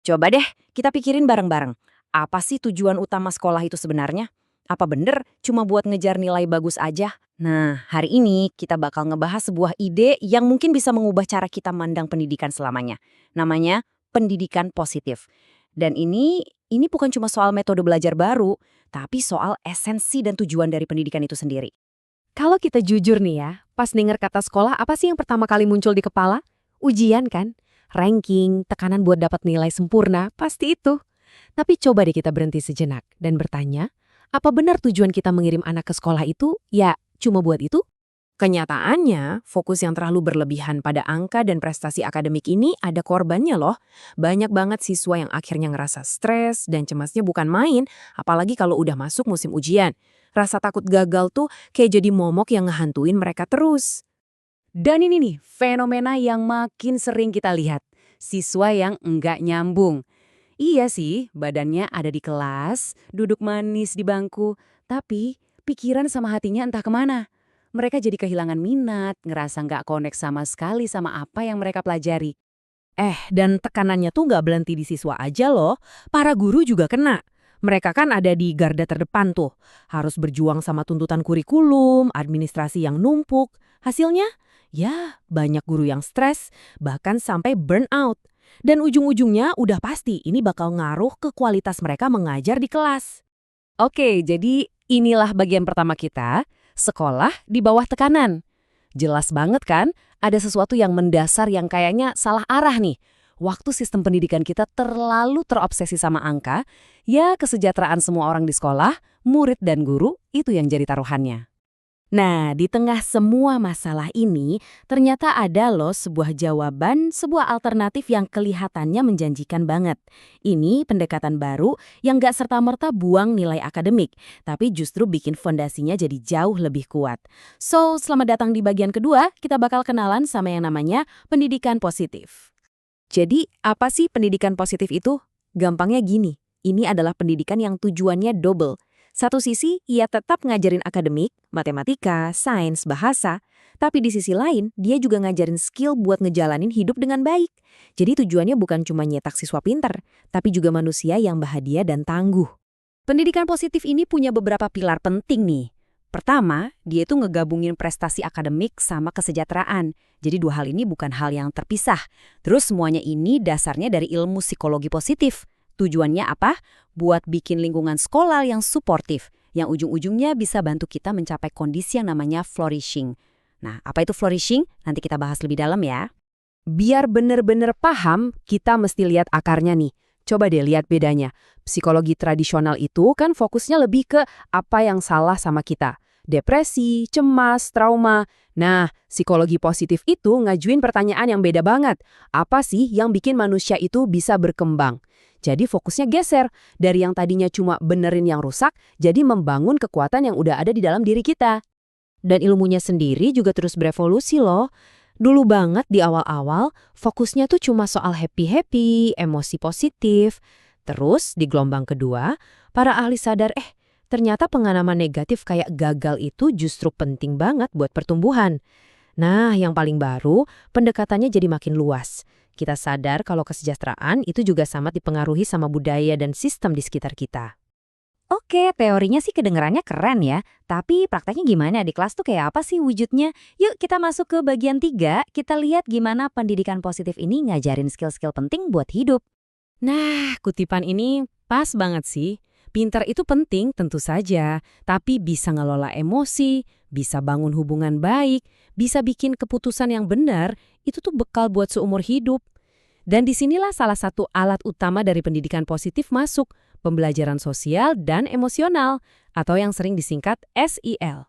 Coba deh, kita pikirin bareng-bareng. Apa sih tujuan utama sekolah itu sebenarnya? Apa bener cuma buat ngejar nilai bagus aja? Nah, hari ini kita bakal ngebahas sebuah ide yang mungkin bisa mengubah cara kita mandang pendidikan selamanya. Namanya pendidikan positif. Dan ini bukan cuma soal metode belajar baru, tapi soal esensi dan tujuan dari pendidikan itu sendiri. Kalau kita jujur nih ya, pas denger kata sekolah apa sih yang pertama kali muncul di kepala? Ujian kan? Ranking, tekanan buat dapat nilai sempurna, pasti itu. Tapi coba deh kita berhenti sejenak dan bertanya, apa benar tujuan kita mengirim anak ke sekolah itu ya cuma buat itu? Kenyataannya, fokus yang terlalu berlebihan pada angka dan prestasi akademik ini ada korbannya loh. Banyak banget siswa yang akhirnya ngerasa stres dan cemasnya bukan main, apalagi kalau udah masuk musim ujian. Rasa takut gagal tuh kayak jadi momok yang ngehantuin mereka terus. Dan ini nih, fenomena yang makin sering kita lihat. Siswa yang enggak nyambung. Iya sih, badannya ada di kelas, duduk manis di bangku, tapi pikiran sama hatinya entah kemana. Mereka jadi kehilangan minat, ngerasa nggak connect sama sekali sama apa yang mereka pelajari. Dan tekanannya tuh nggak berhenti di siswa aja loh, para guru juga kena. Mereka kan ada di garda terdepan tuh, harus berjuang sama tuntutan kurikulum, administrasi yang numpuk. Hasilnya, ya banyak guru yang stres, bahkan sampai burnout. Dan ujung-ujungnya udah pasti ini bakal ngaruh ke kualitas mereka mengajar di kelas. Oke, jadi inilah bagian pertama kita, sekolah di bawah tekanan. Jelas banget kan, ada sesuatu yang mendasar yang kayaknya salah arah nih. Waktu sistem pendidikan kita terlalu terobsesi sama angka, ya kesejahteraan semua orang di sekolah, murid dan guru, itu yang jadi taruhannya. Nah, di tengah semua masalah ini, ternyata ada loh sebuah jawaban, sebuah alternatif yang kelihatannya menjanjikan banget. Ini pendekatan baru yang gak serta-merta buang nilai akademik, tapi justru bikin fondasinya jadi jauh lebih kuat. So, selamat datang di bagian kedua, kita bakal kenalan sama yang namanya pendidikan positif. Jadi, apa sih pendidikan positif itu? Gampangnya gini, ini adalah pendidikan yang tujuannya double. Satu sisi, ia tetap ngajarin akademik, matematika, sains, bahasa, tapi di sisi lain, dia juga ngajarin skill buat ngejalanin hidup dengan baik. Jadi tujuannya bukan cuma nyetak siswa pinter, tapi juga manusia yang bahagia dan tangguh. Pendidikan positif ini punya beberapa pilar penting nih. Pertama, dia itu ngegabungin prestasi akademik sama kesejahteraan. Jadi dua hal ini bukan hal yang terpisah. Terus semuanya ini dasarnya dari ilmu psikologi positif. Tujuannya apa? Buat bikin lingkungan sekolah yang suportif, yang ujung-ujungnya bisa bantu kita mencapai kondisi yang namanya flourishing. Nah, apa itu flourishing? Nanti kita bahas lebih dalam ya. Biar bener-bener paham, kita mesti lihat akarnya nih. Coba deh lihat bedanya. Psikologi tradisional itu kan fokusnya lebih ke apa yang salah sama kita. Depresi, cemas, trauma. Nah, psikologi positif itu ngajuin pertanyaan yang beda banget. Apa sih yang bikin manusia itu bisa berkembang? Jadi fokusnya geser. Dari yang tadinya cuma benerin yang rusak, jadi membangun kekuatan yang udah ada di dalam diri kita. Dan ilmunya sendiri juga terus berevolusi loh. Dulu banget di awal-awal, fokusnya tuh cuma soal happy-happy, emosi positif. Terus di gelombang kedua, para ahli sadar ternyata pengalaman negatif kayak gagal itu justru penting banget buat pertumbuhan. Nah, yang paling baru, pendekatannya jadi makin luas. Kita sadar kalau kesejahteraan itu juga sangat dipengaruhi sama budaya dan sistem di sekitar kita. Oke, teorinya sih kedengerannya keren ya. Tapi prakteknya gimana? Di kelas tuh kayak apa sih wujudnya? Yuk kita masuk ke bagian 3, kita lihat gimana pendidikan positif ini ngajarin skill-skill penting buat hidup. Nah, kutipan ini pas banget sih. Pintar itu penting tentu saja, tapi bisa ngelola emosi, bisa bangun hubungan baik, bisa bikin keputusan yang benar, itu tuh bekal buat seumur hidup. Dan disinilah salah satu alat utama dari pendidikan positif masuk, pembelajaran sosial dan emosional, atau yang sering disingkat SEL.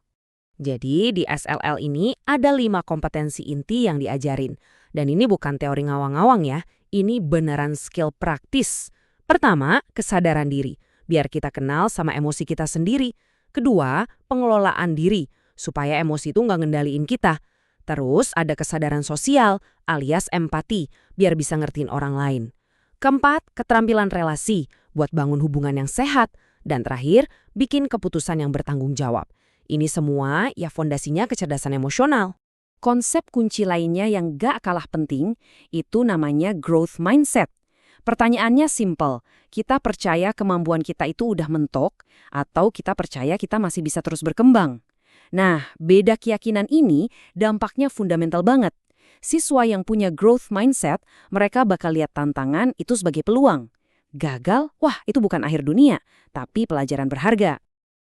Jadi di SLL ini ada 5 kompetensi inti yang diajarin. Dan ini bukan teori ngawang-ngawang ya, ini beneran skill praktis. Pertama, kesadaran diri, biar kita kenal sama emosi kita sendiri. Kedua, pengelolaan diri, supaya emosi itu nggak ngendaliin kita. Terus ada kesadaran sosial alias empati, biar bisa ngertiin orang lain. Keempat, keterampilan relasi, buat bangun hubungan yang sehat. Dan terakhir, bikin keputusan yang bertanggung jawab. Ini semua ya fondasinya kecerdasan emosional. Konsep kunci lainnya yang gak kalah penting, itu namanya growth mindset. Pertanyaannya simple, kita percaya kemampuan kita itu udah mentok atau kita percaya kita masih bisa terus berkembang? Nah, beda keyakinan ini dampaknya fundamental banget. Siswa yang punya growth mindset, mereka bakal lihat tantangan itu sebagai peluang. Gagal, wah itu bukan akhir dunia, tapi pelajaran berharga.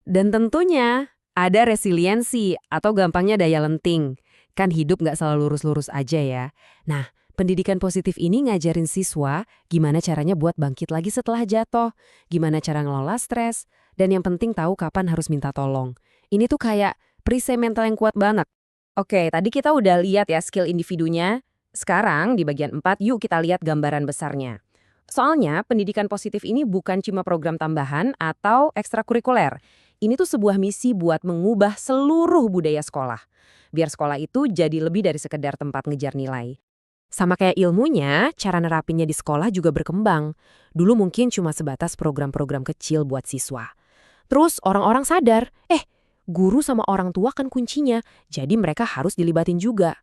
Dan tentunya ada resiliensi atau gampangnya daya lenting. Kan hidup nggak selalu lurus-lurus aja ya. Nah, pendidikan positif ini ngajarin siswa gimana caranya buat bangkit lagi setelah jatuh, gimana cara ngelola stres, dan yang penting tahu kapan harus minta tolong. Ini tuh kayak perisai mental yang kuat banget. Oke, tadi kita udah lihat ya skill individunya. Sekarang di bagian 4, yuk kita lihat gambaran besarnya. Soalnya pendidikan positif ini bukan cuma program tambahan atau ekstrakurikuler. Ini tuh sebuah misi buat mengubah seluruh budaya sekolah. Biar sekolah itu jadi lebih dari sekedar tempat ngejar nilai. Sama kayak ilmunya, cara nerapinnya di sekolah juga berkembang. Dulu mungkin cuma sebatas program-program kecil buat siswa. Terus orang-orang sadar, guru sama orang tua kan kuncinya, jadi mereka harus dilibatin juga.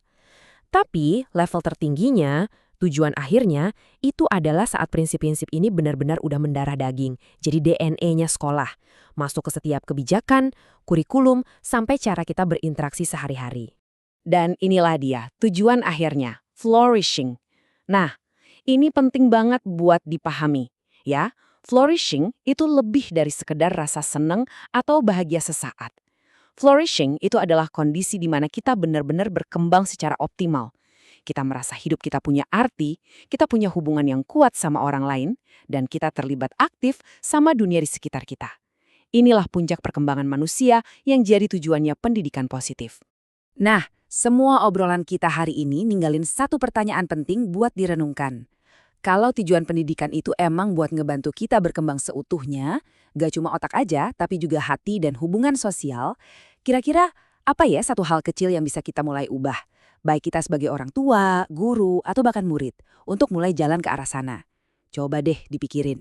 Tapi level tertingginya, tujuan akhirnya, itu adalah saat prinsip-prinsip ini benar-benar udah mendarah daging, jadi DNA-nya sekolah. Masuk ke setiap kebijakan, kurikulum, sampai cara kita berinteraksi sehari-hari. Dan inilah dia, tujuan akhirnya, flourishing. Nah, ini penting banget buat dipahami. Ya, flourishing itu lebih dari sekedar rasa senang atau bahagia sesaat. Flourishing itu adalah kondisi di mana kita benar-benar berkembang secara optimal. Kita merasa hidup kita punya arti, kita punya hubungan yang kuat sama orang lain, dan kita terlibat aktif sama dunia di sekitar kita. Inilah puncak perkembangan manusia yang jadi tujuannya pendidikan positif. Nah, semua obrolan kita hari ini ninggalin satu pertanyaan penting buat direnungkan. Kalau tujuan pendidikan itu emang buat ngebantu kita berkembang seutuhnya, gak cuma otak aja, tapi juga hati dan hubungan sosial, kira-kira apa ya satu hal kecil yang bisa kita mulai ubah? Baik kita sebagai orang tua, guru, atau bahkan murid, untuk mulai jalan ke arah sana. Coba deh dipikirin.